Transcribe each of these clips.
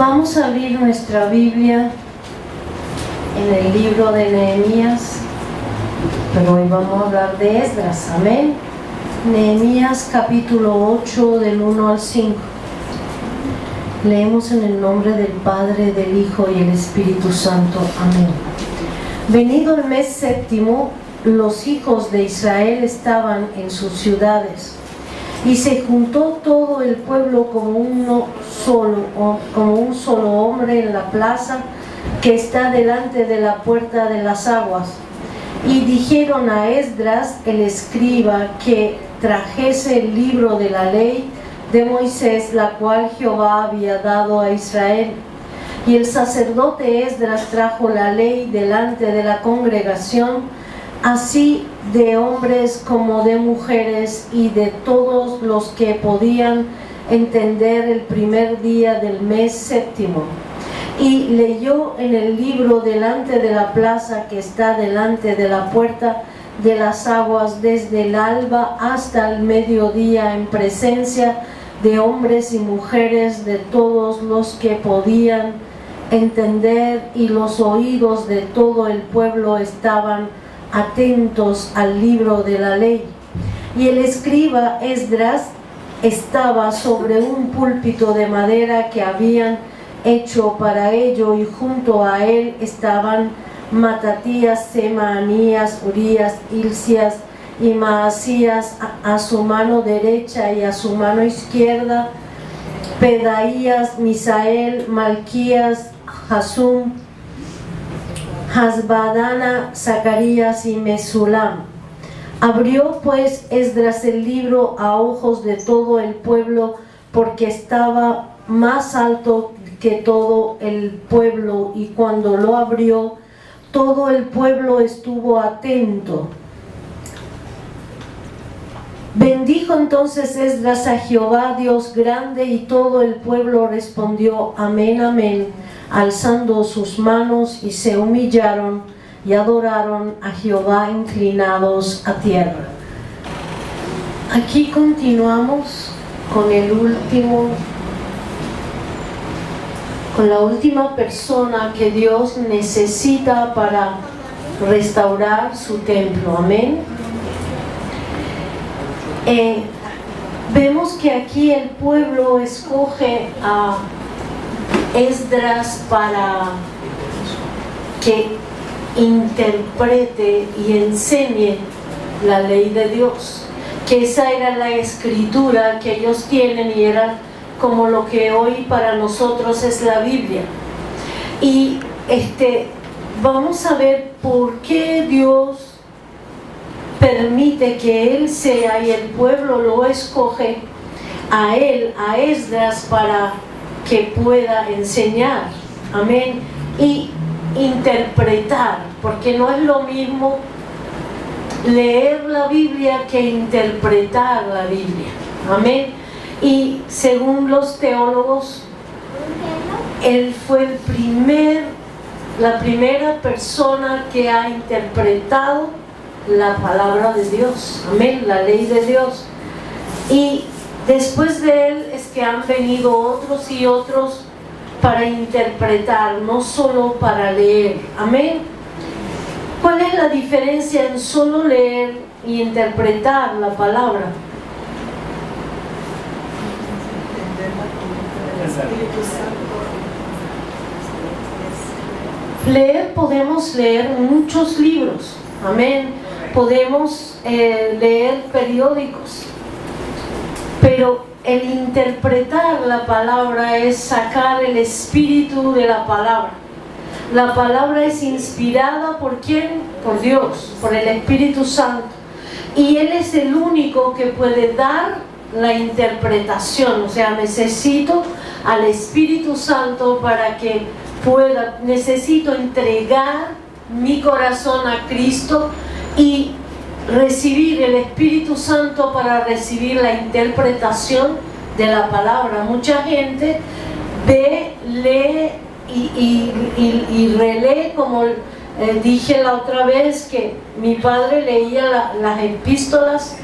Vamos a abrir nuestra Biblia en el libro de Nehemías, pero hoy vamos a hablar de Esdras, amén. Nehemías capítulo 8 del 1 al 5. Leemos en el nombre del Padre, del Hijo y el Espíritu Santo, amén. Venido el mes séptimo, los hijos de Israel estaban en sus ciudades, y se juntó todo el pueblo como un solo hombre en la plaza que está delante de la puerta de las aguas. Y dijeron a Esdras, el escriba, que trajese el libro de la ley de Moisés, la cual Jehová había dado a Israel. Y el sacerdote Esdras trajo la ley delante de la congregación, así de hombres como de mujeres, y de todos los que podían entender el primer día del mes séptimo. Y leyó en el libro delante de la plaza que está delante de la puerta de las aguas, desde el alba hasta el mediodía, en presencia de hombres y mujeres, de todos los que podían entender, y los oídos de todo el pueblo estaban atentos al libro de la ley. Y el escriba Esdras estaba sobre un púlpito de madera que habían hecho para ello, y junto a él estaban Matatías, Semanías, Urías, Hilcías y Maasías a su mano derecha, y a su mano izquierda Pedaías, Misael, Malquías, Hasum, Hasbadana, Zacarías y Mesulam. Abrió pues Esdras el libro a ojos de todo el pueblo, porque estaba más alto que todo el pueblo, y cuando lo abrió, todo el pueblo estuvo atento. Bendijo entonces Esdras a Jehová Dios grande, y todo el pueblo respondió amén, amén, alzando sus manos, y se humillaron y adoraron a Jehová inclinados a tierra. Aquí continuamos con la última persona que Dios necesita para restaurar su templo, amén. Vemos que aquí el pueblo escoge a Esdras para que interprete y enseñe la ley de Dios, que esa era la escritura que ellos tienen, y era como lo que hoy para nosotros es la Biblia. Y vamos a ver por qué Dios permite que él sea, y el pueblo lo escoge a él, a Esdras, para que pueda enseñar, amén, y interpretar, porque no es lo mismo leer la Biblia que interpretar la Biblia, amén. Y según los teólogos, él fue la primera persona que ha interpretado la palabra de Dios, amén, la ley de Dios. Y después de él es que han venido otros y otros para interpretar, no solo para leer, amén. ¿Cuál es la diferencia en solo leer y interpretar la palabra? Podemos leer muchos libros, amén, podemos leer periódicos, pero el interpretar la palabra es sacar el espíritu de la palabra. La palabra es inspirada ¿por quién? Por Dios, por el Espíritu Santo, y Él es el único que puede dar la interpretación. O sea, necesito al Espíritu Santo para que necesito entregar mi corazón a Cristo y recibir el Espíritu Santo para recibir la interpretación de la palabra. Mucha gente lee y relee, como dije la otra vez, que mi padre leía las epístolas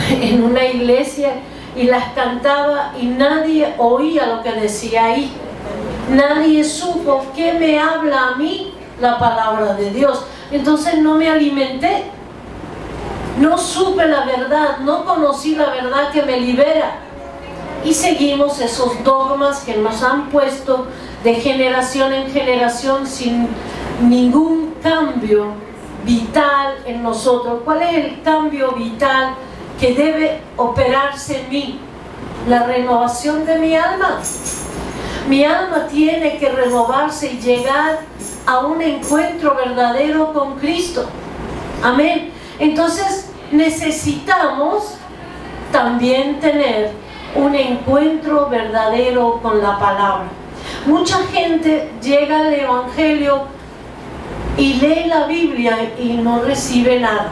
en una iglesia y las cantaba y nadie oía lo que decía ahí. Nadie supo qué me habla a mí la palabra de Dios. Entonces no me alimenté. No supe la verdad, no conocí la verdad que me libera. Y seguimos esos dogmas que nos han puesto de generación en generación sin ningún cambio vital en nosotros. ¿Cuál es el cambio vital que debe operarse en mí? La renovación de mi alma. Mi alma tiene que renovarse y llegar a un encuentro verdadero con Cristo. Amén. Entonces necesitamos también tener un encuentro verdadero con la palabra. Mucha gente llega al Evangelio y lee la Biblia y no recibe nada.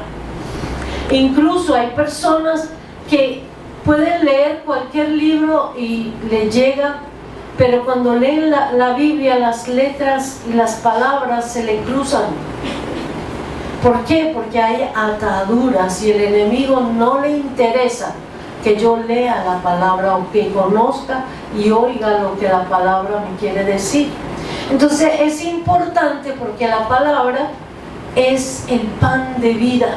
Incluso hay personas que pueden leer cualquier libro y le llega, pero cuando leen la Biblia, las letras y las palabras se le cruzan. ¿Por qué? Porque hay ataduras y el enemigo no le interesa que yo lea la palabra o que conozca y oiga lo que la palabra me quiere decir. Entonces es importante porque la palabra es el pan de vida,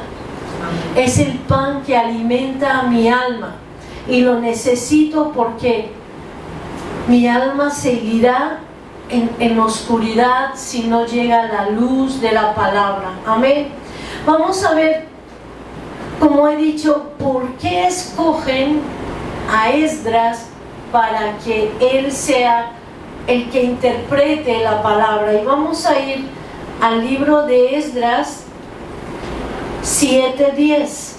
es el pan que alimenta a mi alma y lo necesito porque mi alma seguirá en oscuridad si no llega la luz de la palabra. Amén. Vamos a ver, como he dicho, por qué escogen a Esdras para que él sea el que interprete la palabra. Y vamos a ir al libro de Esdras 7:10.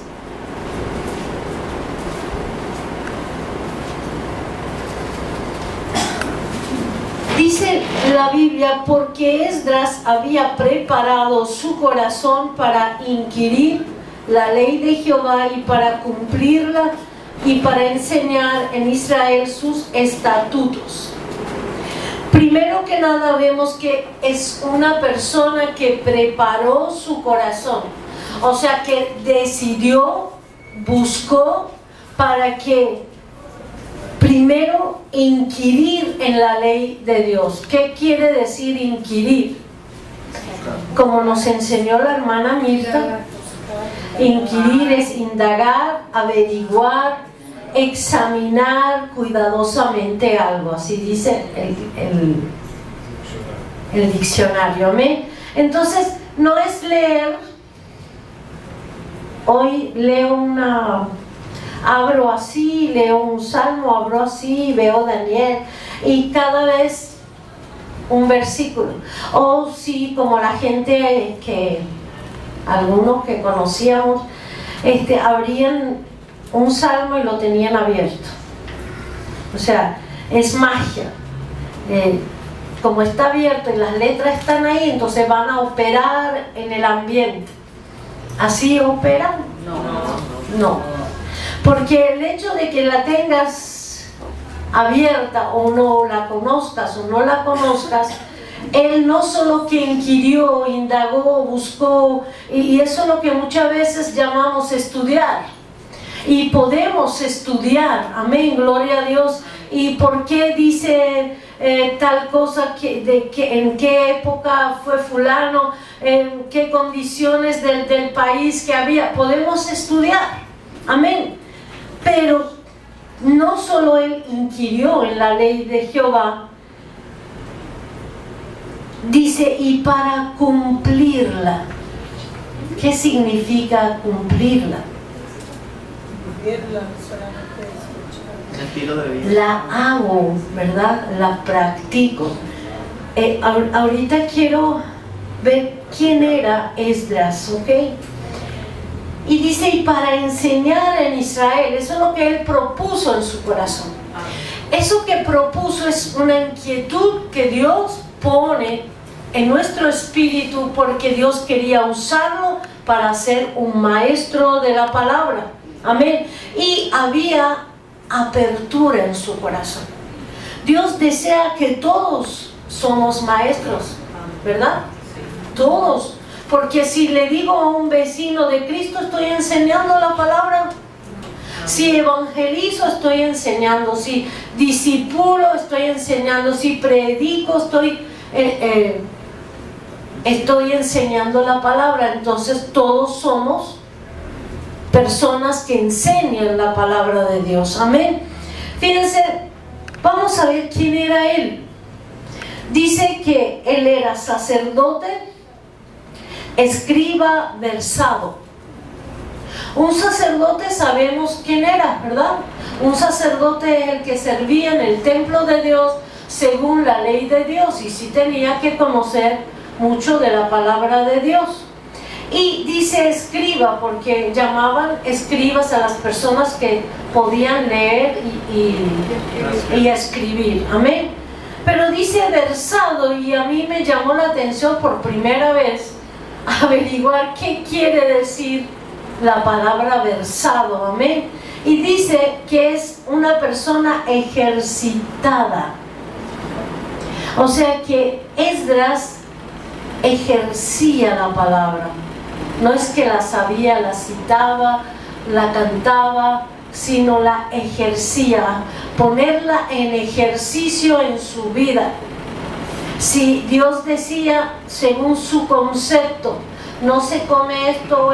Dice la Biblia, porque Esdras había preparado su corazón para inquirir la ley de Jehová y para cumplirla y para enseñar en Israel sus estatutos. Primero que nada vemos que es una persona que preparó su corazón, o sea que decidió, buscó para que primero inquirir en la ley de Dios. ¿Qué quiere decir inquirir? Como nos enseñó la hermana Mirta, inquirir es indagar, averiguar, examinar cuidadosamente algo, así dice el diccionario. ¿Amén? Entonces no es leer, hoy leo abro así, leo un salmo, abro así, veo Daniel y cada vez un versículo. O sí, como la gente algunos que conocíamos, abrían un salmo y lo tenían abierto. O sea, es magia. Como está abierto y las letras están ahí, entonces van a operar en el ambiente. ¿Así operan? No. Porque el hecho de que la tengas abierta o no la conozcas o no la conozcas, él no solo que inquirió, indagó, buscó, y eso es lo que muchas veces llamamos estudiar. Y podemos estudiar, amén, gloria a Dios. ¿Y por qué dice tal cosa, en qué época fue fulano, en qué condiciones del país que había? Podemos estudiar, amén. Pero no solo él inquirió en la ley de Jehová, dice, y para cumplirla. ¿Qué significa cumplirla? La hago, ¿verdad? La practico. Ahorita quiero ver quién era Esdras, ¿ok? Y dice, y para enseñar en Israel, eso es lo que él propuso en su corazón. Eso que propuso es una inquietud que Dios pone en nuestro espíritu porque Dios quería usarlo para ser un maestro de la palabra. Amén. Y había apertura en su corazón. Dios desea que todos somos maestros, ¿verdad? Todos. Porque si le digo a un vecino de Cristo, estoy enseñando la palabra. Si evangelizo, estoy enseñando. Si discipulo, estoy enseñando. Si predico, estoy enseñando la palabra. Entonces todos somos personas que enseñan la palabra de Dios. Amén. Fíjense, vamos a ver quién era él. Dice que él era sacerdote, escriba, versado. Un sacerdote sabemos quién era, ¿verdad? Un sacerdote es el que servía en el templo de Dios según la ley de Dios, y sí tenía que conocer mucho de la palabra de Dios. Y dice escriba porque llamaban escribas a las personas que podían leer y escribir. Amén. Pero dice versado, y a mí me llamó la atención por primera vez averiguar qué quiere decir la palabra versado. Amén. Y dice que es una persona ejercitada. O sea que Esdras ejercía la palabra. No es que la sabía, la citaba, la cantaba, sino la ejercía, ponerla en ejercicio en su vida. Si Dios decía, según su concepto, no se come esto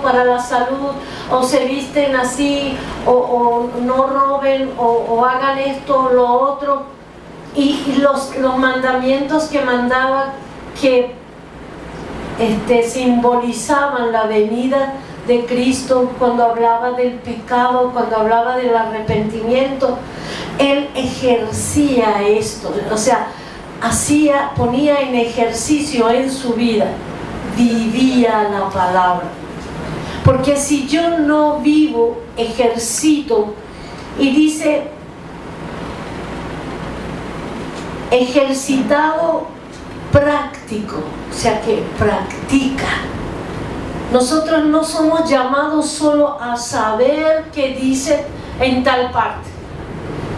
para la salud, o se visten así, o no roben, o hagan esto o lo otro, y los mandamientos que mandaba, que simbolizaban la venida de Cristo, cuando hablaba del pecado, cuando hablaba del arrepentimiento, él ejercía esto, o sea, ponía en ejercicio en su vida, vivía la palabra. Porque si yo no vivo, ejercito, y dice ejercitado práctico, o sea que practica. Nosotros no somos llamados solo a saber qué dice en tal parte.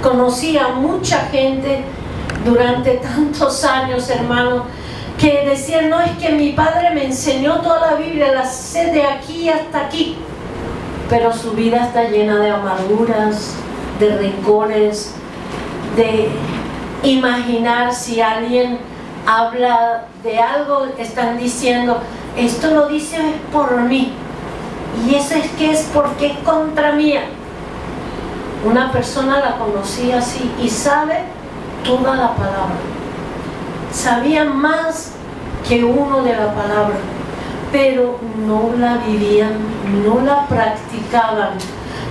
Conocí a mucha gente durante tantos años, hermano, que decían, no, es que mi padre me enseñó toda la Biblia, la sé de aquí hasta aquí, pero su vida está llena de amarguras, de rencores, de imaginar si alguien habla de algo, están diciendo, esto lo dice por mí, y eso es que es porque es contra mía. Una persona la conocía así y sabe toda la palabra, sabía más que uno de la palabra, pero no la vivían, no la practicaban,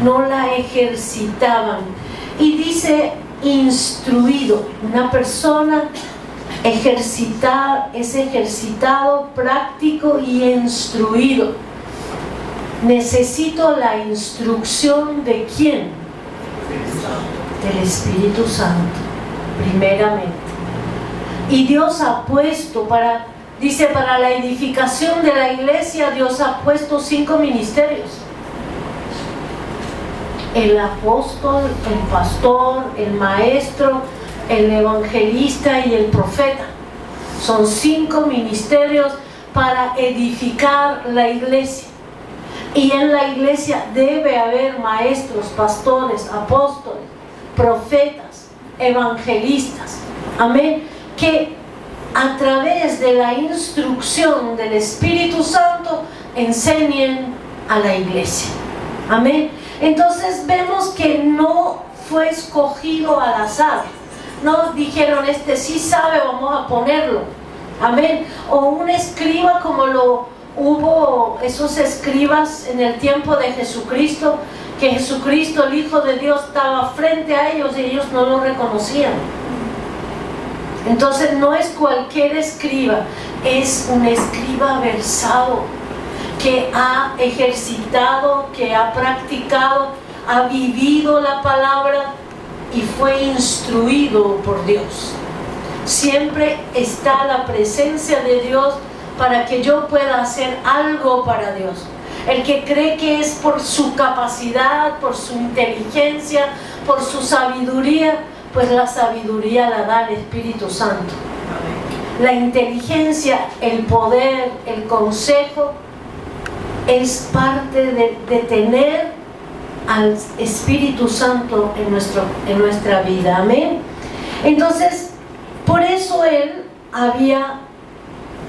no la ejercitaban. Y dice instruido, una persona es ejercitado, práctico y instruido. Necesito la instrucción ¿de quién? Del Espíritu Santo, primeramente. Y Dios ha puesto para la edificación de la iglesia, Dios ha puesto 5 ministerios: el apóstol, el pastor, el maestro, el evangelista y el profeta. Son 5 ministerios para edificar la iglesia. Y en la iglesia debe haber maestros, pastores, apóstoles, profetas, evangelistas. Amén. Que a través de la instrucción del Espíritu Santo enseñen a la iglesia. Amén. Entonces vemos que no fue escogido al azar. No dijeron, este sí sabe, vamos a ponerlo. Amén. O un escriba como lo hubo esos escribas en el tiempo de Jesucristo, que Jesucristo, el Hijo de Dios, estaba frente a ellos y ellos no lo reconocían. Entonces no es cualquier escriba, es un escriba versado, que ha ejercitado, que ha practicado, ha vivido la palabra y fue instruido por Dios. Siempre está la presencia de Dios para que yo pueda hacer algo para Dios. El que cree que es por su capacidad, por su inteligencia, por su sabiduría, pues la sabiduría la da el Espíritu Santo. La inteligencia, el poder, el consejo es parte de tener al Espíritu Santo en nuestra vida. Amén. Entonces, por eso Él había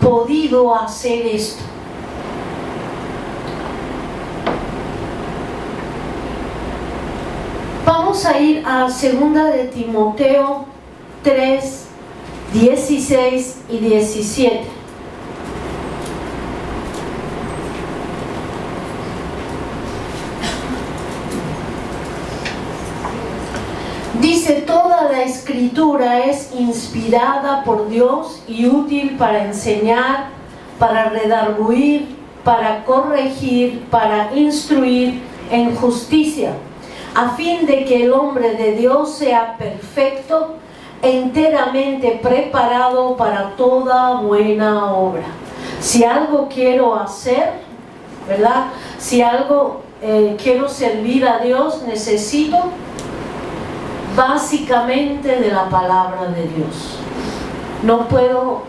podido hacer esto. Vamos a ir a 2 de Timoteo 3, 16 y 17. Dice: toda la escritura es inspirada por Dios y útil para enseñar, para redarguir, para corregir, para instruir en justicia, a fin de que el hombre de Dios sea perfecto, enteramente preparado para toda buena obra. Si algo quiero hacer, ¿verdad? Si algo quiero servir a Dios, necesito básicamente de la palabra de Dios. No puedo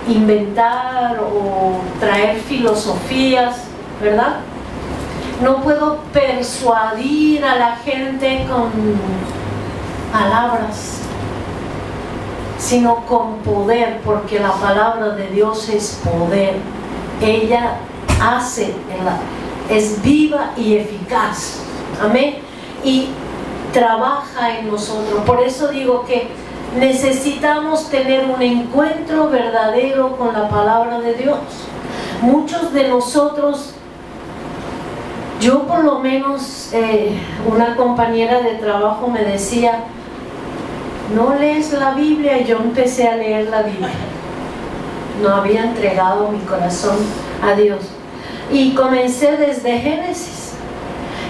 inventar o traer filosofías, ¿verdad? No puedo persuadir a la gente con palabras, sino con poder, porque la palabra de Dios es poder. Ella es viva y eficaz. Amén. Y trabaja en nosotros. Por eso digo que necesitamos tener un encuentro verdadero con la palabra de Dios. Muchos de nosotros, yo por lo menos, una compañera de trabajo me decía: ¿no lees la Biblia? Y yo empecé a leer la Biblia. No había entregado mi corazón a Dios. Y comencé desde Génesis.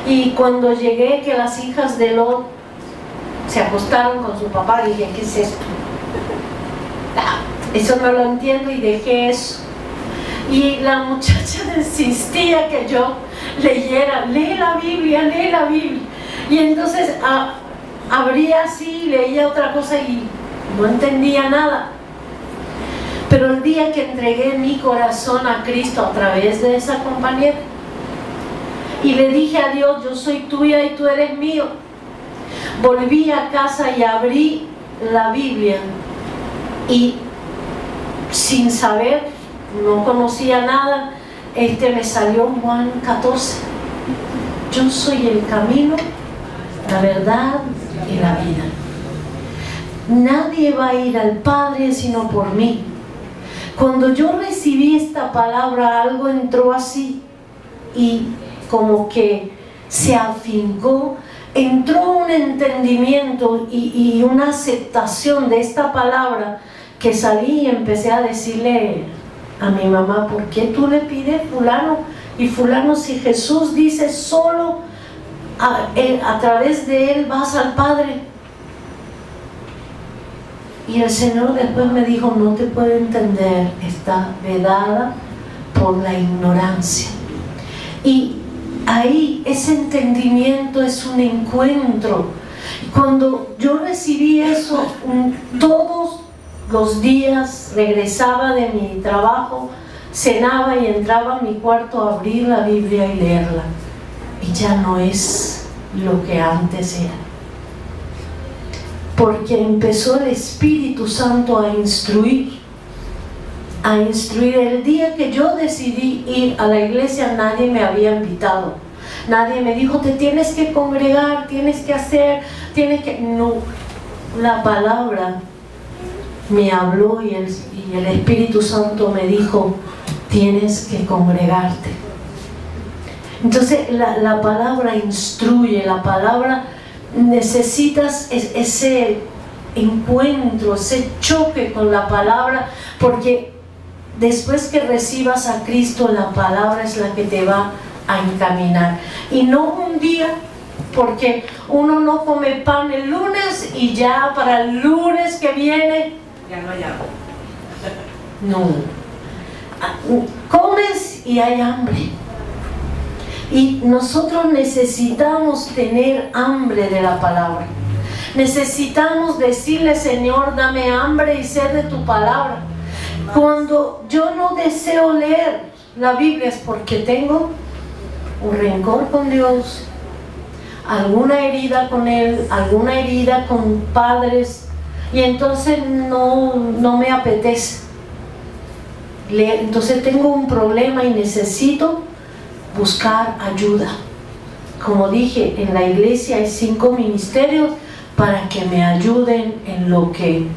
Y cuando llegué que las hijas de Lot se acostaron con su papá, dije: ¿qué es esto? Eso no lo entiendo, y dejé eso. Y la muchacha insistía que yo leyera: lee la Biblia, lee la Biblia. Y entonces abría así, leía otra cosa y no entendía nada. Pero el día que entregué mi corazón a Cristo a través de esa compañera, y le dije a Dios: yo soy tuya y tú eres mío, volví a casa y abrí la Biblia, y sin saber, no conocía nada, me salió Juan 14: yo soy el camino, la verdad y la vida. Nadie va a ir al Padre sino por mí. Cuando yo recibí esta palabra, algo entró así y como que se afincó, entró un entendimiento y una aceptación de esta palabra, que salí y empecé a decirle a mi mamá: ¿por qué tú le pides fulano y fulano si Jesús dice solo a través de él vas al Padre? Y el Señor después me dijo: no te puedo entender, está vedada por la ignorancia. Y ahí ese entendimiento es un encuentro. Cuando yo recibí eso, todos los días regresaba de mi trabajo, cenaba y entraba a mi cuarto a abrir la Biblia y leerla. Y ya no es lo que antes era. Porque empezó el Espíritu Santo a instruir. El día que yo decidí ir a la iglesia, nadie me había invitado. Nadie me dijo: te tienes que congregar, tienes que hacer, No, la palabra me habló y el Espíritu Santo me dijo: tienes que congregarte. Entonces la palabra instruye, la palabra, necesitas ese encuentro, ese choque con la palabra, porque después que recibas a Cristo, la palabra es la que te va a encaminar. Y no un día, porque uno no come pan el lunes y ya para el lunes que viene ya no hay agua. No. Comes y hay hambre. Y nosotros necesitamos tener hambre de la palabra. Necesitamos decirle: Señor, dame hambre y sed de tu palabra. Cuando yo no deseo leer la Biblia es porque tengo un rencor con Dios, alguna herida con Él, alguna herida con padres, y entonces no me apetece. Entonces tengo un problema y necesito buscar ayuda. Como dije, en la iglesia hay 5 ministerios para que me ayuden en lo que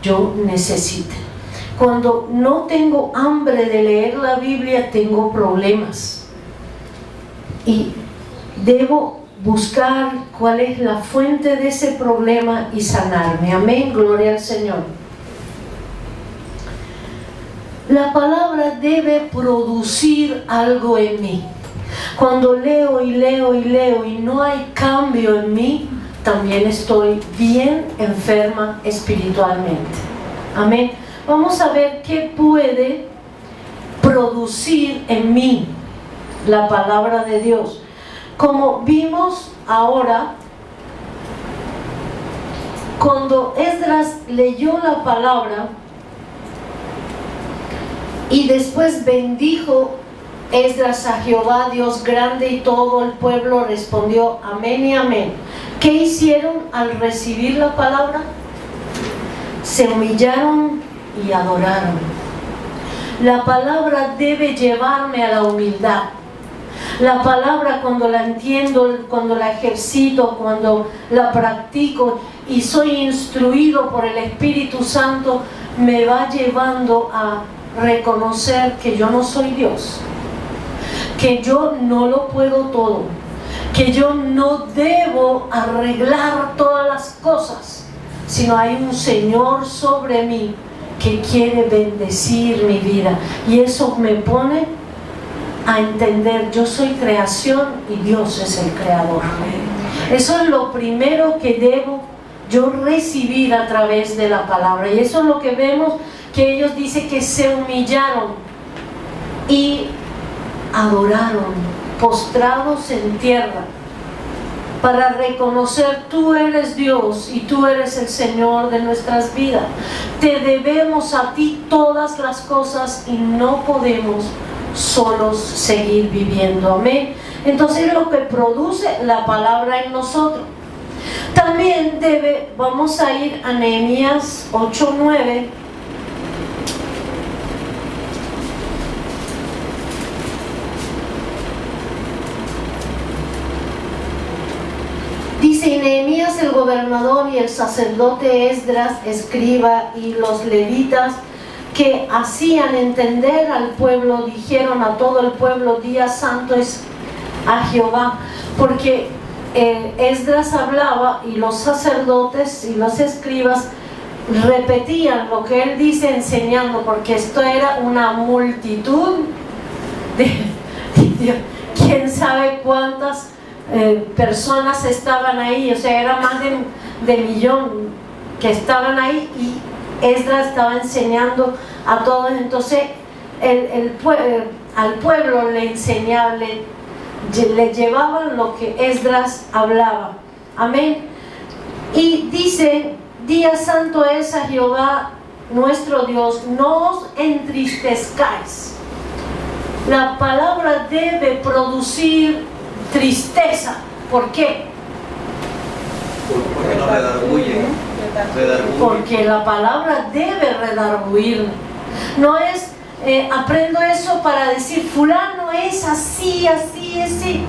yo necesite. Cuando no tengo hambre de leer la Biblia, tengo problemas. Y debo buscar cuál es la fuente de ese problema y sanarme. Amén, gloria al Señor. La palabra debe producir algo en mí. Cuando leo y leo y leo y no hay cambio en mí, también estoy bien enferma espiritualmente. Amén. Vamos a ver qué puede producir en mí la palabra de Dios. Como vimos ahora, cuando Esdras leyó la palabra y después bendijo Esdras a Jehová, Dios grande, y todo el pueblo respondió amén y amén. ¿Qué hicieron al recibir la palabra? Se humillaron y adoraron. La palabra debe llevarme a la humildad. La palabra, cuando la entiendo, cuando la ejercito, cuando la practico y soy instruido por el Espíritu Santo, me va llevando a reconocer que yo no soy Dios, que yo no lo puedo todo, que yo no debo arreglar todas las cosas, sino hay un Señor sobre mí que quiere bendecir mi vida, y eso me pone a entender, yo soy creación y Dios es el creador. Eso es lo primero que debo yo recibir a través de la palabra, y eso es lo que vemos, que ellos dicen que se humillaron y adoraron, postrados en tierra, para reconocer tú eres Dios y tú eres el Señor de nuestras vidas. Te debemos a ti todas las cosas y no podemos solos seguir viviendo. Amén. Entonces, lo que produce la palabra en nosotros. También vamos a ir a Nehemías 8:9. Dice: y Nehemías el gobernador y el sacerdote Esdras, escriba, y los levitas que hacían entender al pueblo, dijeron a todo el pueblo: día santo es a Jehová. Porque Esdras hablaba y los sacerdotes y los escribas repetían lo que él dice enseñando, porque esto era una multitud de quién sabe cuántas personas estaban ahí, o sea, era más de millón que estaban ahí, y Esdras estaba enseñando a todos. Entonces al pueblo le enseñaba, le llevaban lo que Esdras hablaba. Amén. Y dice: día santo es a Jehová nuestro Dios, no os entristezcáis. La palabra debe producir tristeza. ¿Por qué? Porque no redarguye. Porque la palabra debe redarguirme. No es aprendo eso para decir fulano es así, así, así.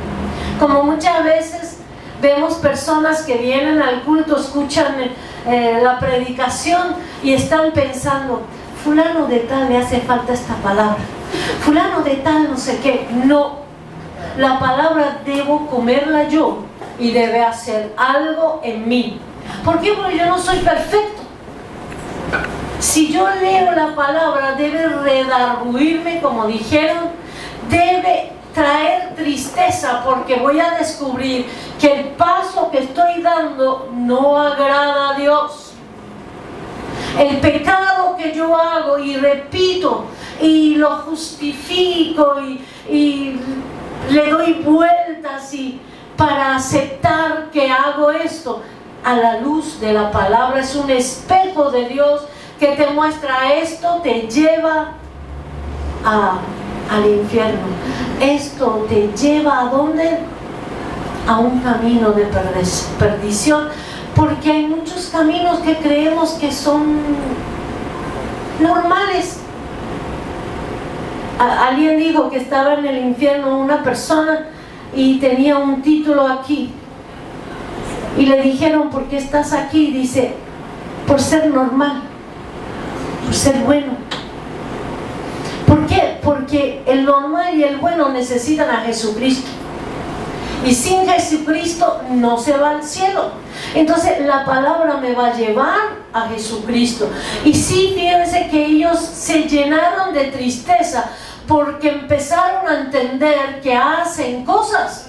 Como muchas veces vemos personas que vienen al culto, escuchan la predicación y están pensando: fulano de tal le hace falta esta palabra, fulano de tal no sé qué. No, la palabra debo comerla yo y debe hacer algo en mí. ¿Por qué? Porque yo no soy perfecto. Si yo leo la palabra, debe redarguirme, como dijeron, debe traer tristeza, porque voy a descubrir que el paso que estoy dando no agrada a Dios. El pecado que yo hago y repito y lo justifico y le doy vueltas para aceptar que hago esto, a la luz de la palabra es un espejo de Dios que te muestra: esto te lleva a al infierno. Esto te lleva ¿a dónde? A un camino de perdición, porque hay muchos caminos que creemos que son normales. Alguien dijo que estaba en el infierno una persona y tenía un título aquí, y le dijeron: ¿por qué estás aquí? Dice: por ser normal, por ser bueno. ¿Por qué? Porque el normal y el bueno necesitan a Jesucristo, y sin Jesucristo no se va al cielo. Entonces la palabra me va a llevar a Jesucristo. Y sí, fíjense que ellos se llenaron de tristeza porque empezaron a entender que hacen cosas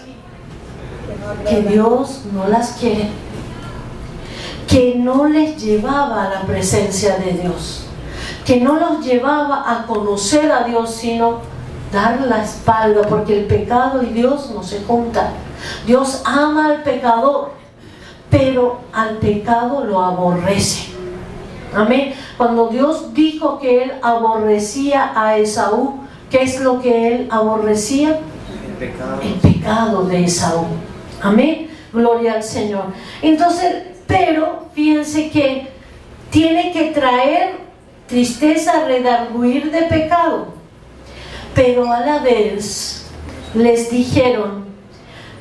que Dios no las quiere, que no les llevaba a la presencia de Dios, que no los llevaba a conocer a Dios, sino dar la espalda, porque el pecado y Dios no se juntan. Dios ama al pecador, pero al pecado lo aborrece. Amén. Cuando Dios dijo que Él aborrecía a Esaú, ¿qué es lo que Él aborrecía? El pecado de Esaú. Amén. Gloria al Señor. Entonces, pero fíjense que tiene que traer tristeza, redarguir de pecado. Pero a la vez les dijeron: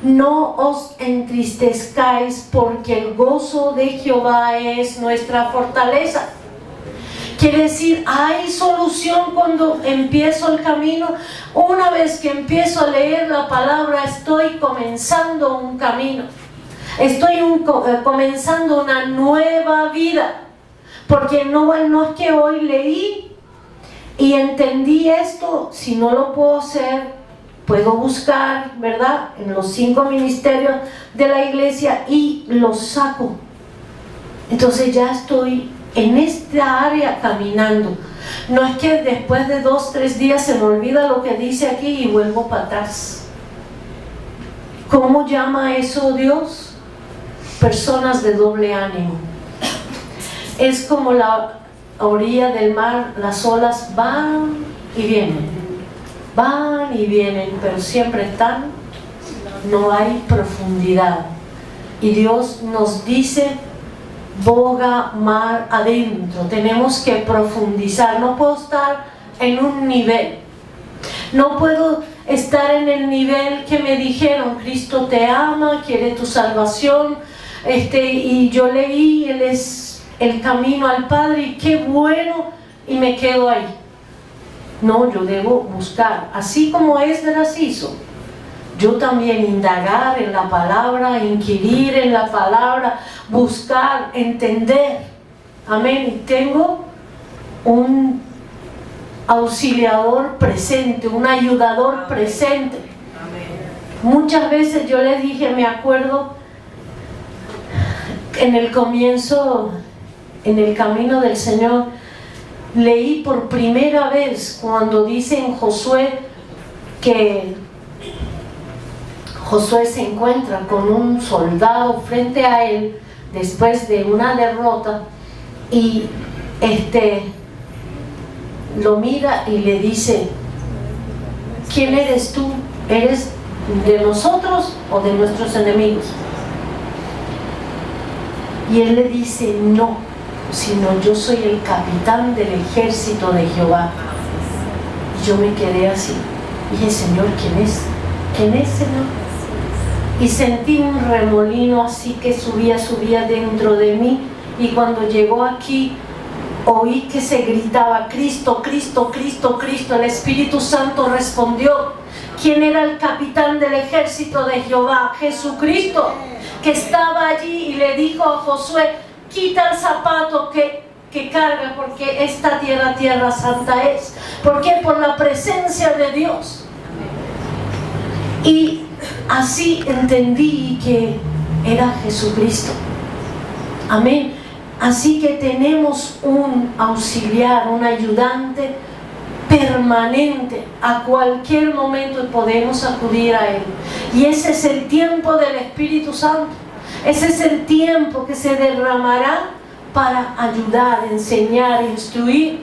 no os entristezcáis, porque el gozo de Jehová es nuestra fortaleza. Quiere decir, hay solución cuando empiezo el camino. Una vez que empiezo a leer la palabra, estoy comenzando un camino. Estoy comenzando una nueva vida. Porque no es que hoy leí y entendí esto, si no lo puedo hacer, puedo buscar, ¿verdad?, en los 5 ministerios de la iglesia y los saco. Entonces ya estoy en esta área caminando. No es que después de 2-3 días se me olvida lo que dice aquí y vuelvo para atrás. ¿Cómo llama eso Dios? Personas de doble ánimo. Es como la orilla del mar, las olas van y vienen, pero siempre están, no hay profundidad. Y Dios nos dice: boga mar adentro, tenemos que profundizar. No puedo estar en un nivel, no puedo estar en el nivel que me dijeron: Cristo te ama, quiere tu salvación, y yo leí, Él es el camino al Padre y qué bueno, y me quedo ahí. No, yo debo buscar, así como Esdras hizo. Yo también indagar en la palabra, inquirir en la palabra, buscar, entender. Amén. Y tengo un auxiliador presente, un ayudador presente. Muchas veces yo les dije, me acuerdo, en el comienzo, en el camino del Señor, leí por primera vez cuando dice en Josué que Josué se encuentra con un soldado frente a él después de una derrota y lo mira y le dice: ¿quién eres tú? ¿Eres de nosotros o de nuestros enemigos? Y él le dice: no, sino yo soy el capitán del ejército de Jehová. Y yo me quedé así. Dije: Señor, ¿quién es? ¿Quién es, Señor? Y sentí un remolino así que subía dentro de mí. Y cuando llegó aquí, oí que se gritaba: Cristo, Cristo, Cristo, Cristo. El Espíritu Santo respondió: ¿quién era el capitán del ejército de Jehová? Jesucristo, que estaba allí y le dijo a Josué: quita el zapato que carga, porque esta tierra santa es. ¿Por qué? Por la presencia de Dios. Y así entendí que era Jesucristo. Amén. Así que tenemos un auxiliar, un ayudante permanente. A cualquier momento podemos acudir a Él. Y ese es el tiempo del Espíritu Santo. Ese es el tiempo que se derramará para ayudar, enseñar, instruir,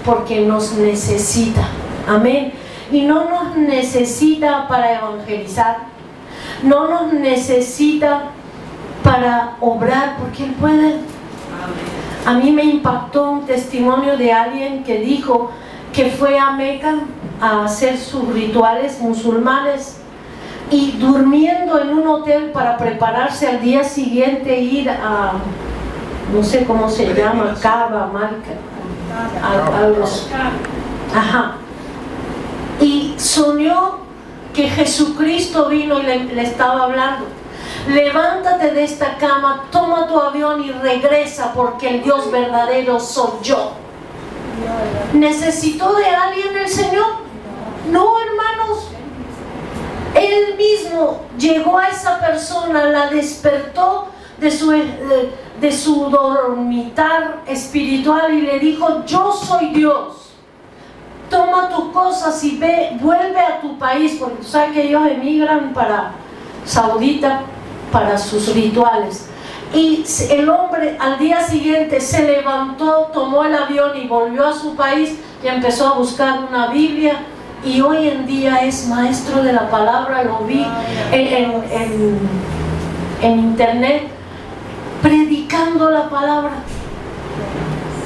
porque nos necesita. Amén. y no nos necesita para evangelizar, no nos necesita para obrar, porque Él puede. A mí me impactó un testimonio de alguien que dijo que fue a Meca a hacer sus rituales musulmanes y durmiendo en un hotel para prepararse al día siguiente ir a, no sé cómo se llama, Kaaba, Malca, algo. Ajá. Y soñó que Jesucristo vino y le estaba hablando: levántate de esta cama, toma tu avión y regresa, porque el Dios verdadero soy yo. ¿Necesitó de alguien el Señor? No, hermanos. Él mismo llegó a esa persona, la despertó de su dormitar espiritual y le dijo: yo soy Dios. Toma tus cosas y vuelve a tu país, porque tú sabes que ellos emigran para Saudita para sus rituales. Y el hombre al día siguiente se levantó, tomó el avión y volvió a su país y empezó a buscar una Biblia, y hoy en día es maestro de la palabra. Lo vi en internet predicando la palabra.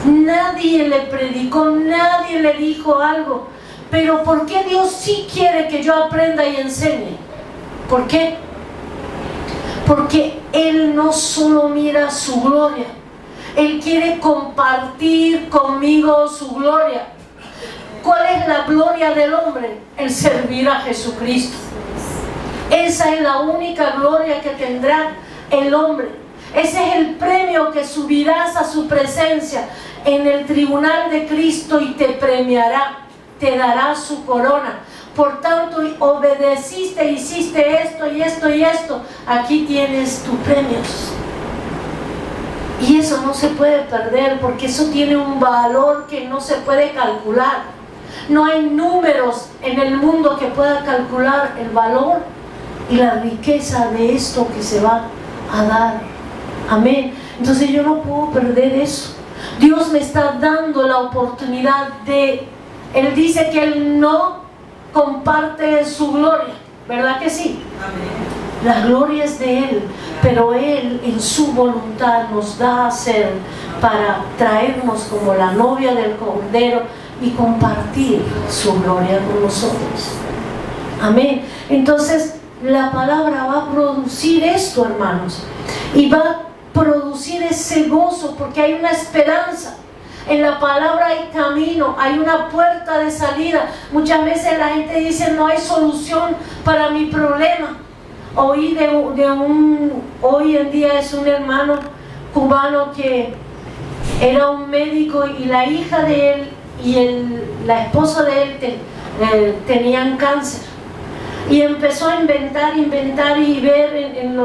Nadie le predicó, nadie le dijo algo. Pero ¿por qué Dios sí quiere que yo aprenda y enseñe? ¿Por qué? Porque Él no solo mira su gloria, Él quiere compartir conmigo su gloria. ¿Cuál es la gloria del hombre? El servir a Jesucristo. Esa es la única gloria que tendrá el hombre. Ese es el premio que subirás a su presencia en el tribunal de Cristo y te premiará, te dará su corona. Por tanto, obedeciste, hiciste esto y esto y esto, aquí tienes tus premios. Y eso no se puede perder, porque eso tiene un valor que no se puede calcular. No hay números en el mundo que pueda calcular el valor y la riqueza de esto que se va a dar. Amén. Entonces yo no puedo perder eso. Dios me está dando la oportunidad de... Él dice que Él no comparte su gloria, ¿verdad que sí? Amén. La gloria es de Él, pero Él en su voluntad nos da a ser para traernos como la novia del Cordero y compartir su gloria con nosotros. Amén. Entonces la palabra va a producir esto, hermanos, y va a producir ese gozo, porque hay una esperanza. En la palabra hay camino, hay una puerta de salida. Muchas veces la gente dice: no hay solución para mi problema. Oí hoy en día es un hermano cubano que era un médico, y la hija de él y la esposa de él tenían cáncer, y empezó a inventar y ver en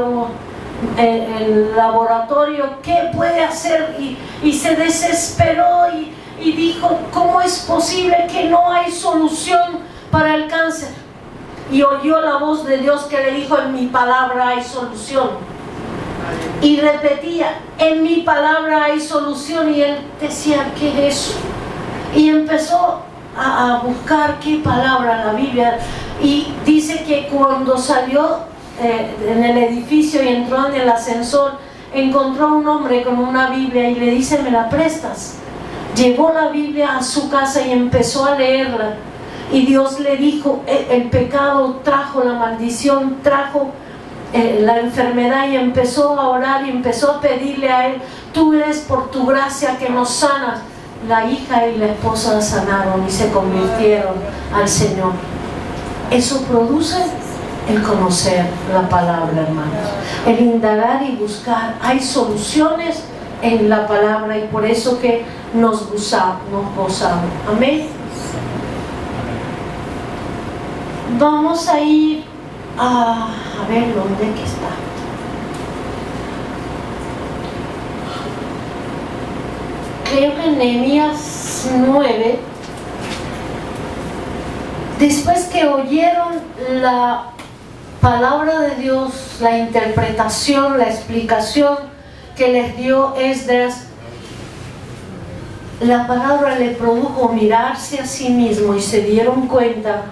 el laboratorio qué puede hacer, y se desesperó y dijo: ¿cómo es posible que no hay solución para el cáncer? Y oyó la voz de Dios que le dijo: en mi palabra hay solución. Y repetía: en mi palabra hay solución. Y él decía: ¿qué es eso? Y empezó a buscar qué palabra, la Biblia. Y dice que cuando salió en el edificio y entró en el ascensor, encontró a un hombre con una Biblia y le dice: ¿me la prestas? Llevó la Biblia a su casa y empezó a leerla. Y Dios le dijo: el pecado trajo la maldición, trajo la enfermedad, y empezó a orar y empezó a pedirle a Él: tú eres por tu gracia que nos sanas. La hija y la esposa sanaron y se convirtieron al Señor. Eso produce el conocer la palabra, hermanos, el indagar y buscar. Hay soluciones en la palabra, y por eso que nos gozamos. Amén. Vamos a ir a ver dónde que está. Creo que en Nehemías 9, después que oyeron la palabra de Dios, la interpretación, la explicación que les dio Esdras, la palabra le produjo mirarse a sí mismo, y se dieron cuenta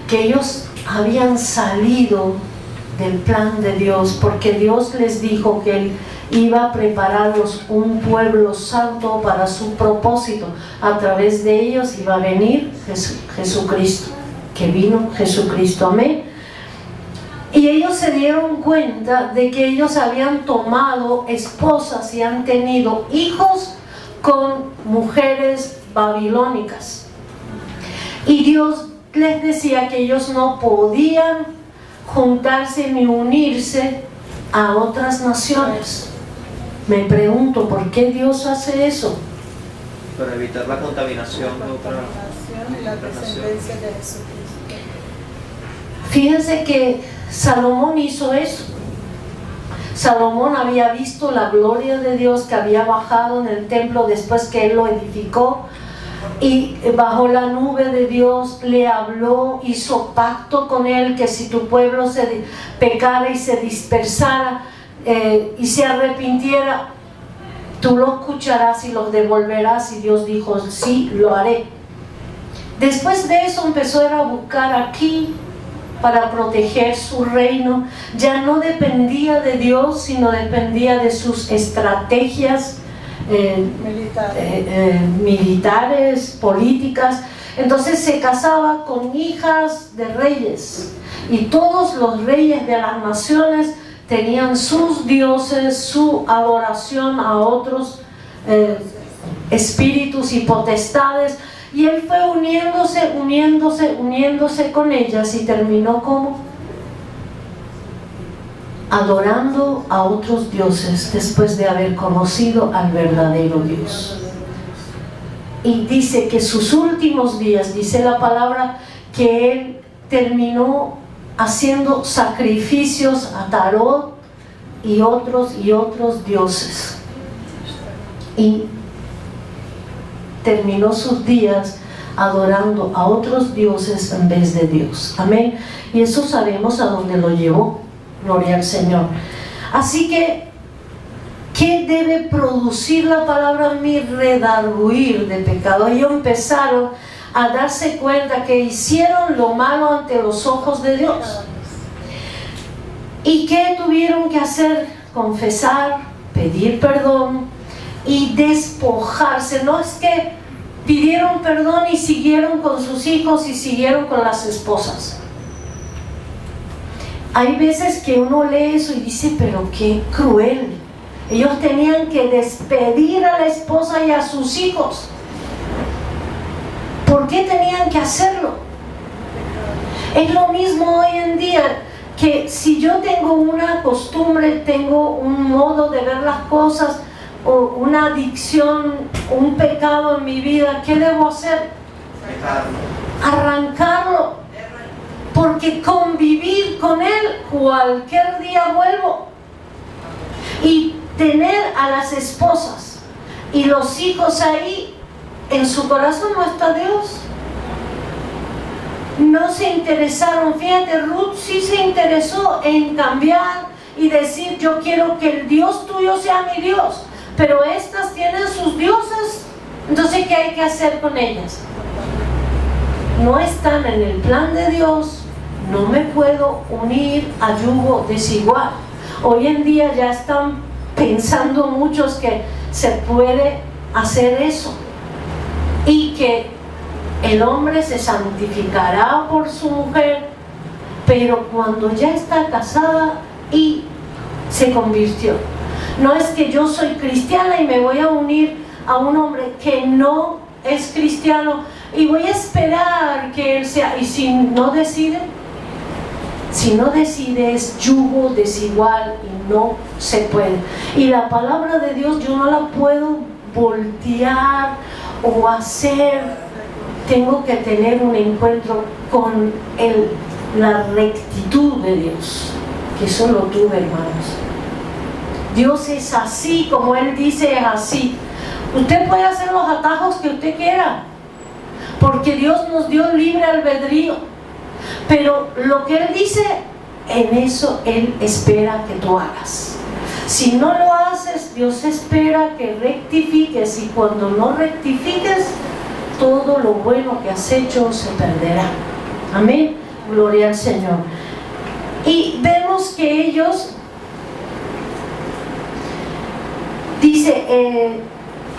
que ellos habían salido del plan de Dios, porque Dios les dijo que Él iba a prepararlos un pueblo santo para su propósito. A través de ellos iba a venir Jesucristo, que vino Jesucristo, amén. Y ellos se dieron cuenta de que ellos habían tomado esposas y han tenido hijos con mujeres babilónicas. Y Dios les decía que ellos no podían juntarse ni unirse a otras naciones. Me pregunto, ¿por qué Dios hace eso? Para evitar la contaminación de otra y la descendencia de Jesucristo. Fíjense que Salomón hizo eso. Salomón había visto la gloria de Dios que había bajado en el templo después que él lo edificó, y bajo la nube de Dios le habló, hizo pacto con él, que si tu pueblo se pecara y se dispersara y se arrepintiera, tú lo escucharás y los devolverás. Y Dios dijo, sí, lo haré. Después de eso empezó a buscar aquí para proteger su reino. Ya no dependía de Dios, sino dependía de sus estrategias militares, políticas. Entonces se casaba con hijas de reyes, y todos los reyes de las naciones tenían sus dioses, su adoración a otros espíritus y potestades, y él fue uniéndose con ellas, y terminó como adorando a otros dioses después de haber conocido al verdadero Dios. Y dice que sus últimos días, dice la palabra, que él terminó haciendo sacrificios a Tarot y otros dioses, y terminó sus días adorando a otros dioses en vez de Dios. Amén. Y eso sabemos a dónde lo llevó. Gloria al Señor. Así que, ¿qué debe producir la palabra en mí? Redarguir de pecado. Ellos empezaron a darse cuenta que hicieron lo malo ante los ojos de Dios. ¿Y qué tuvieron que hacer? Confesar, pedir perdón y despojarse. No es que pidieron perdón y siguieron con sus hijos y siguieron con las esposas. Hay veces que uno lee eso y dice, pero qué cruel. Ellos tenían que despedir a la esposa y a sus hijos. ¿Por qué tenían que hacerlo? Es lo mismo hoy en día, que si yo tengo una costumbre, tengo un modo de ver las cosas, o una adicción, un pecado en mi vida, ¿qué debo hacer? Arrancarlo. Porque convivir con él, cualquier día vuelvo. Y tener a las esposas y los hijos ahí, en su corazón no está Dios. No se interesaron. Fíjate, Ruth sí se interesó en cambiar y decir, yo quiero que el Dios tuyo sea mi Dios, pero estas tienen sus dioses. Entonces, ¿qué hay que hacer con ellas? No están en el plan de Dios. No me puedo unir a yugo desigual. Hoy en día ya están pensando muchos que se puede hacer eso, y que el hombre se santificará por su mujer, pero cuando ya está casada y se convirtió. No es que yo soy cristiana y me voy a unir a un hombre que no es cristiano y voy a esperar que él sea, y si no decide es yugo desigual y no se puede. Y la palabra de Dios yo no la puedo voltear o hacer. Tengo que tener un encuentro con la rectitud de Dios, que eso lo tuve, hermanos. Dios es así, como Él dice, es así. Usted puede hacer los atajos que usted quiera, porque Dios nos dio libre albedrío. Pero lo que Él dice, en eso Él espera que tú hagas. Si no lo haces, Dios espera que rectifiques, y cuando no rectifiques, todo lo bueno que has hecho se perderá. Amén. Gloria al Señor. Y vemos que ellos, dice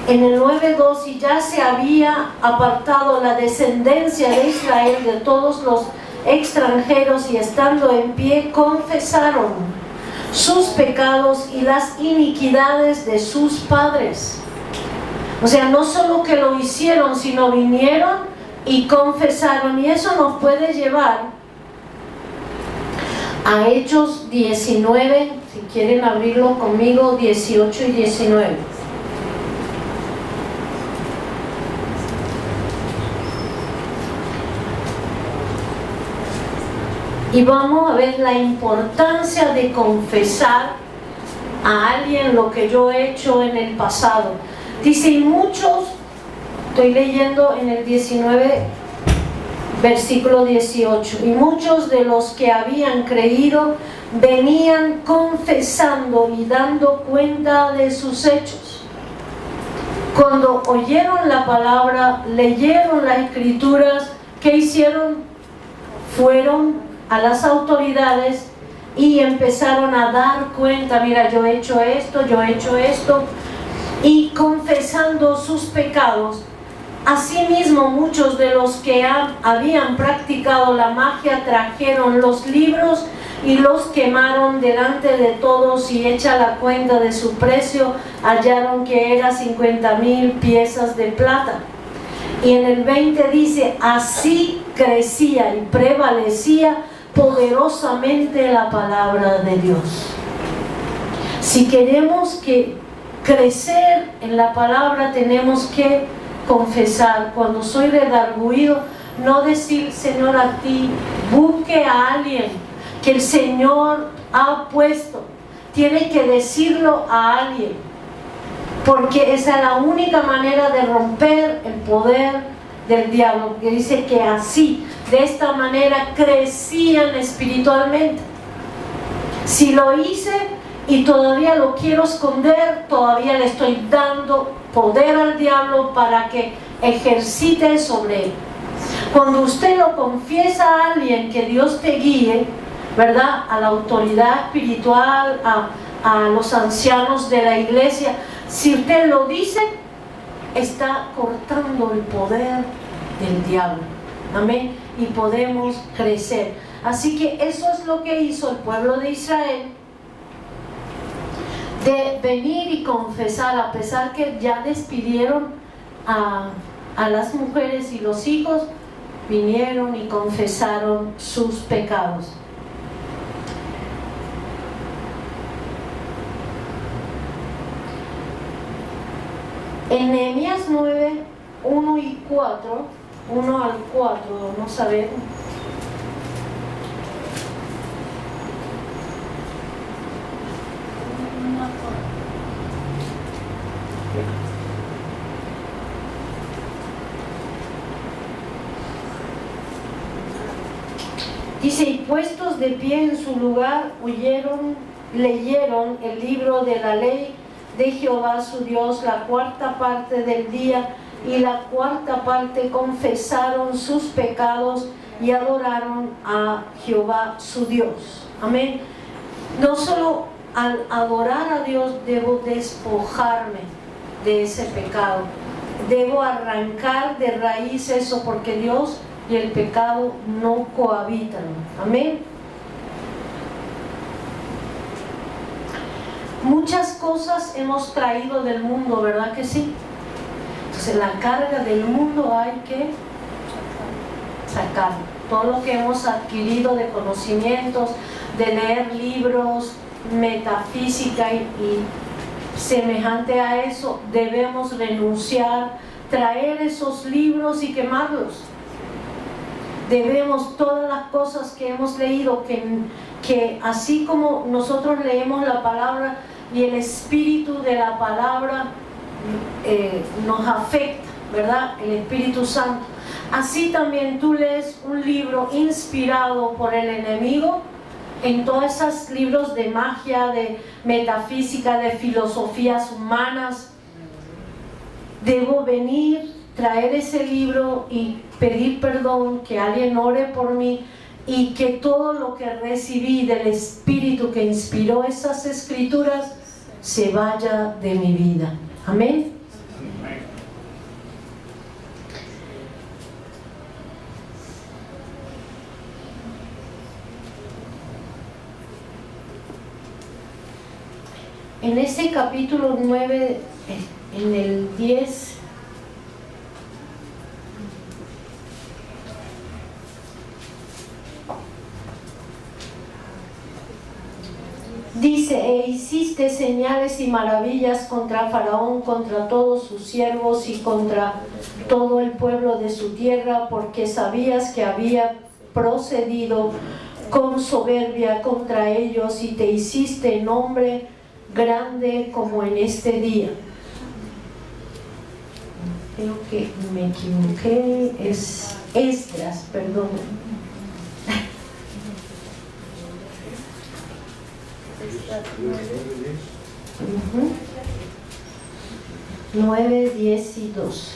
en el 9:2, y ya se había apartado la descendencia de Israel de todos los extranjeros, y estando en pie confesaron sus pecados y las iniquidades de sus padres. O sea, no solo que lo hicieron, sino vinieron y confesaron. Y eso nos puede llevar a Hechos 19, si quieren abrirlo conmigo, 18 y 19. Y vamos a ver la importancia de confesar a alguien lo que yo he hecho en el pasado. Dice, y muchos, estoy leyendo en el 19, versículo 18, y muchos de los que habían creído venían confesando y dando cuenta de sus hechos. Cuando oyeron la palabra, leyeron las escrituras, ¿qué hicieron? Fueron a las autoridades y empezaron a dar cuenta, mira, yo he hecho esto, y confesando sus pecados. Asimismo, muchos de los que habían practicado la magia trajeron los libros y los quemaron delante de todos, y hecha la cuenta de su precio, hallaron que era 50,000 piezas de plata. Y en el 20 dice, así crecía y prevalecía poderosamente la palabra de Dios. Si queremos crecer en la palabra, tenemos que confesar. Cuando soy redarguido, no decir, Señor, a ti, busque a alguien que el Señor ha puesto. Tiene que decirlo a alguien, porque esa es la única manera de romper el poder del diablo, que dice que así, de esta manera crecían espiritualmente. Si lo hice y todavía lo quiero esconder, todavía le estoy dando poder al diablo para que ejercite sobre él. Cuando usted lo confiesa a alguien, que Dios te guíe, ¿verdad? A la autoridad espiritual, a los ancianos de la iglesia, si usted lo dice, está cortando el poder del diablo. Amén. Y podemos crecer. Así que eso es lo que hizo el pueblo de Israel, de venir y confesar, a pesar que ya despidieron a las mujeres y los hijos, vinieron y confesaron sus pecados. En Nehemías 9, 1 y 4, 1 al 4, vamos a ver. Dice, y puestos de pie en su lugar, leyeron el libro de la ley de Jehová su Dios, la cuarta parte del día, y la cuarta parte confesaron sus pecados y adoraron a Jehová su Dios. Amén. No solo al adorar a Dios debo despojarme de ese pecado, debo arrancar de raíz eso, porque Dios y el pecado no cohabitan. Amén. Muchas cosas hemos traído del mundo, ¿verdad que sí? Entonces la carga del mundo hay que sacar. Todo lo que hemos adquirido de conocimientos, de leer libros, metafísica y semejante a eso, debemos renunciar, traer esos libros y quemarlos. Debemos todas las cosas que hemos leído, que así como nosotros leemos la palabra y el espíritu de la palabra nos afecta, ¿verdad? El Espíritu Santo. Así también tú lees un libro inspirado por el enemigo, en todos esos libros de magia, de metafísica, de filosofías humanas, debo venir, traer ese libro y pedir perdón, que alguien ore por mí, y que todo lo que recibí del Espíritu que inspiró esas escrituras se vaya de mi vida. Amén. En ese capítulo 9, en el 10, dice: e hiciste señales y maravillas contra Faraón, contra todos sus siervos y contra todo el pueblo de su tierra, porque sabías que había procedido con soberbia contra ellos, y te hiciste nombre grande como en este día. Creo que me equivoqué, es Esdras, perdón. 9, 10 y 2.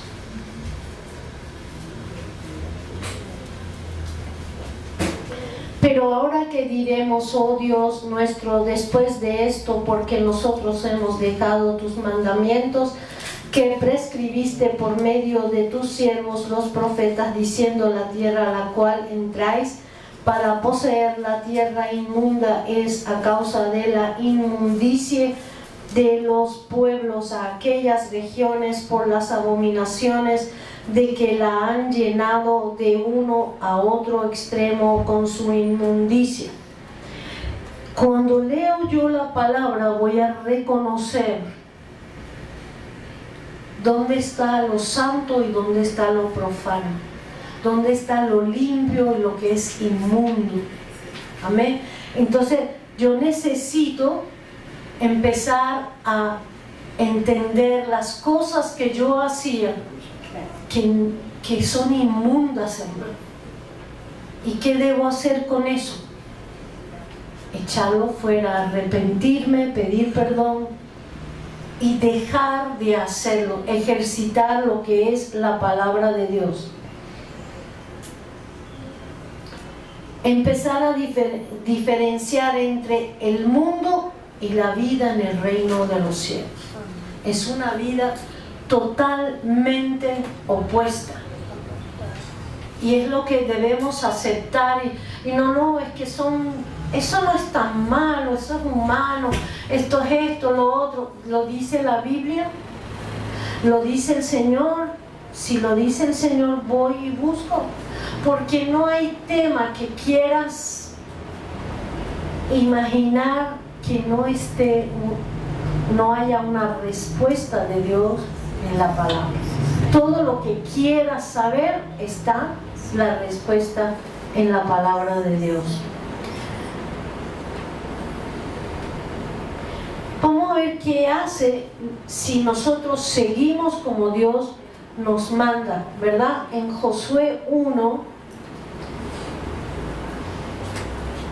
Pero ahora que diremos, oh Dios nuestro, después de esto, porque nosotros hemos dejado tus mandamientos que prescribiste por medio de tus siervos los profetas, diciendo: la tierra a la cual entráis para poseer la tierra inmunda es a causa de la inmundicie de los pueblos a aquellas regiones por las abominaciones de que la han llenado de uno a otro extremo con su inmundicia. Cuando leo yo la palabra voy a reconocer dónde está lo santo y dónde está lo profano, dónde está lo limpio y lo que es inmundo. Amén. Entonces yo necesito empezar a entender las cosas que yo hacía que son inmundas, hermano. ¿Y qué debo hacer con eso? Echarlo fuera, arrepentirme, pedir perdón y dejar de hacerlo, ejercitar lo que es la palabra de Dios. Empezar a diferenciar entre el mundo y la vida en el reino de los cielos. Es una vida totalmente opuesta. Y es lo que debemos aceptar. Y no, es que eso no es tan malo, eso es humano, esto es esto, lo otro. ¿Lo dice la Biblia? ¿Lo dice el Señor? Si lo dice el Señor, voy y busco. Porque no hay tema que quieras imaginar que no haya una respuesta de Dios en la palabra. Todo lo que quieras saber está la respuesta en la palabra de Dios. Vamos a ver qué hace si nosotros seguimos como Dios nos manda, ¿verdad? En Josué 1,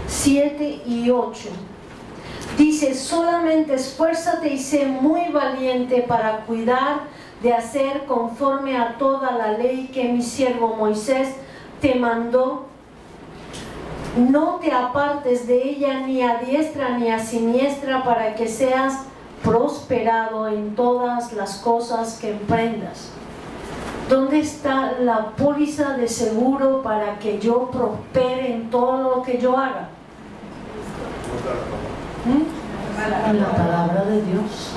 7 y 8 dice: solamente esfuérzate y sé muy valiente para cuidar de hacer conforme a toda la ley que mi siervo Moisés te mandó. No te apartes de ella ni a diestra ni a siniestra, para que seas prosperado en todas las cosas que emprendas. ¿Dónde está la póliza de seguro para que yo prospere en todo lo que yo haga? En la palabra de Dios.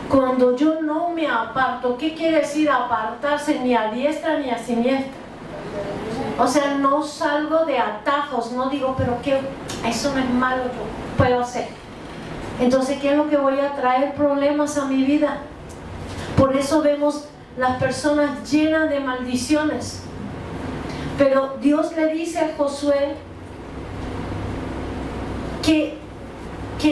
Cuando yo no me aparto, ¿qué quiere decir apartarse? Ni a diestra ni a siniestra. O sea, no salgo de atajos, no digo, pero que eso no es malo, yo puedo hacer. Entonces, ¿qué es lo que voy a traer? Problemas a mi vida. Por eso vemos las personas llenas de maldiciones. Pero Dios le dice a Josué que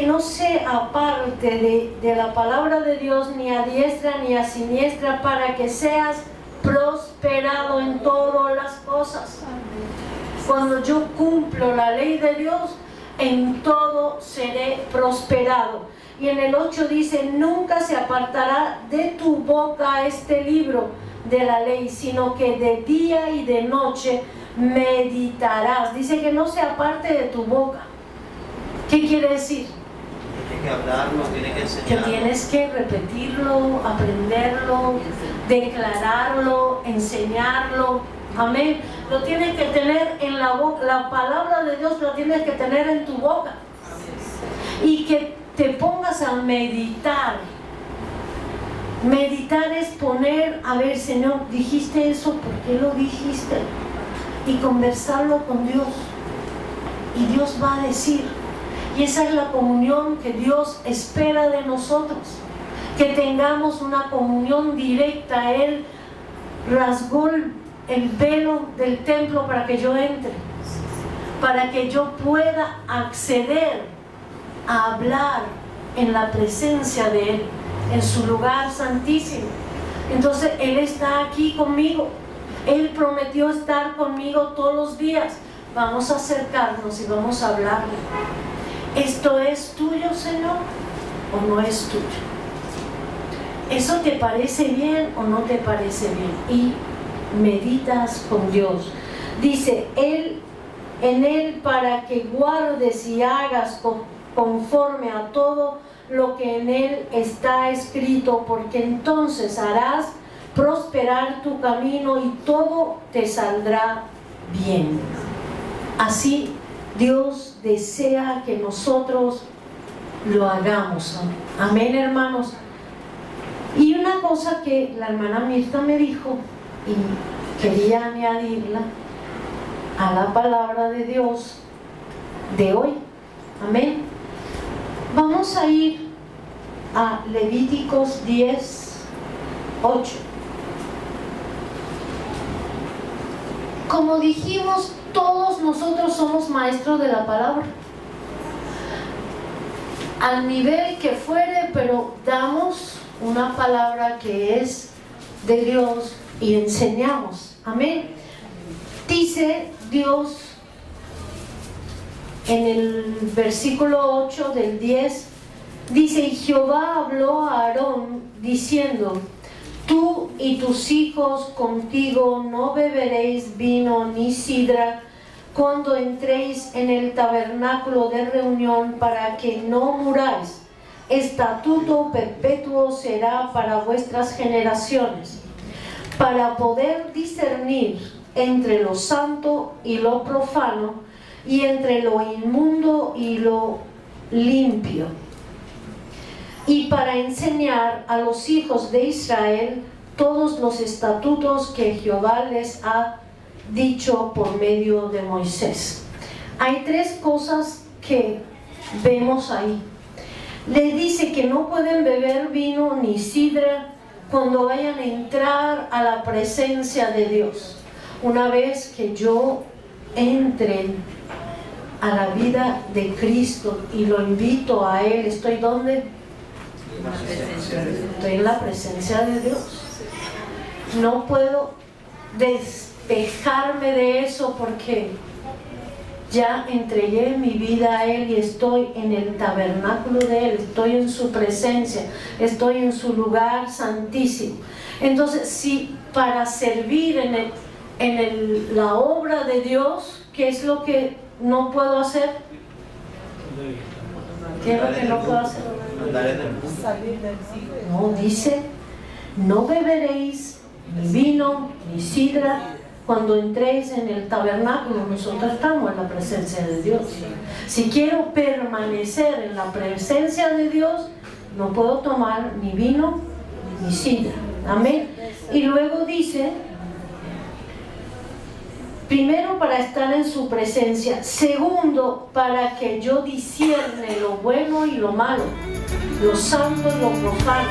no se aparte de la palabra de Dios ni a diestra ni a siniestra, para que seas prosperado en todas las cosas. Cuando yo cumplo la ley de Dios, en todo seré prosperado. Y en el 8 dice: nunca se apartará de tu boca este libro de la ley, sino que de día y de noche meditarás. Dice que no sea parte de tu boca. ¿Qué quiere decir? Tienes que hablarlo, tienes que Que enseñarlo. tienes que repetirlo, aprenderlo, declararlo, enseñarlo. Amén. Lo tienes que tener en la boca. La palabra de Dios la tienes que tener en tu boca. Y que te pongas a meditar. Meditar es poner, a ver, Señor, dijiste eso, ¿por qué lo dijiste? Y conversarlo con Dios. Y Dios va a decir. Y esa es la comunión que Dios espera de nosotros. Que tengamos una comunión directa. Él rasgó el velo del templo para que yo entre. Para que yo pueda acceder a hablar en la presencia de Él, en su lugar santísimo. Entonces Él está aquí conmigo. Él prometió estar conmigo todos los días. Vamos a acercarnos y vamos a hablarle. ¿Esto es tuyo, Señor, o no es tuyo? ¿Eso te parece bien o no te parece bien? Y meditas con Dios. Dice, en Él para que guardes y hagas conforme a todo lo que en Él está escrito, porque entonces harás prosperar tu camino y todo te saldrá bien. Así Dios desea que nosotros lo hagamos. Amén, hermanos. Y una cosa que la hermana Mirta me dijo y quería añadirla a la palabra de Dios de hoy. Amén. Vamos a ir a Levíticos 10:8. Como dijimos, todos nosotros somos maestros de la palabra. Al nivel que fuere, pero damos una palabra que es de Dios y enseñamos. Amén. Dice Dios en el versículo 8 del 10, dice, y Jehová habló a Aarón diciendo, tú y tus hijos contigo no beberéis vino ni sidra cuando entréis en el tabernáculo de reunión, para que no muráis. Estatuto perpetuo será para vuestras generaciones, para poder discernir entre lo santo y lo profano, y entre lo inmundo y lo limpio, y para enseñar a los hijos de Israel todos los estatutos que Jehová les ha dicho por medio de Moisés. Hay tres cosas que vemos ahí. Les dice que no pueden beber vino ni sidra cuando vayan a entrar a la presencia de Dios. Una vez que yo entre a la vida de Cristo y lo invito a Él, ¿estoy dónde? Estoy en la presencia de Dios. No puedo despejarme de eso porque ya entregué mi vida a Él y estoy en el tabernáculo de Él, estoy en su presencia, estoy en su lugar santísimo. Entonces, si para servir en la obra de Dios, ¿qué es lo que no puedo hacer? ¿Qué es lo que no puedo hacer? No, dice, no beberéis ni vino ni sidra cuando entréis en el tabernáculo. Nosotros estamos en la presencia de Dios. Si quiero permanecer en la presencia de Dios, no puedo tomar ni vino ni sidra. Amén. Y luego dice, primero, para estar en su presencia. Segundo, para que yo discierne lo bueno y lo malo, lo santo y lo profano.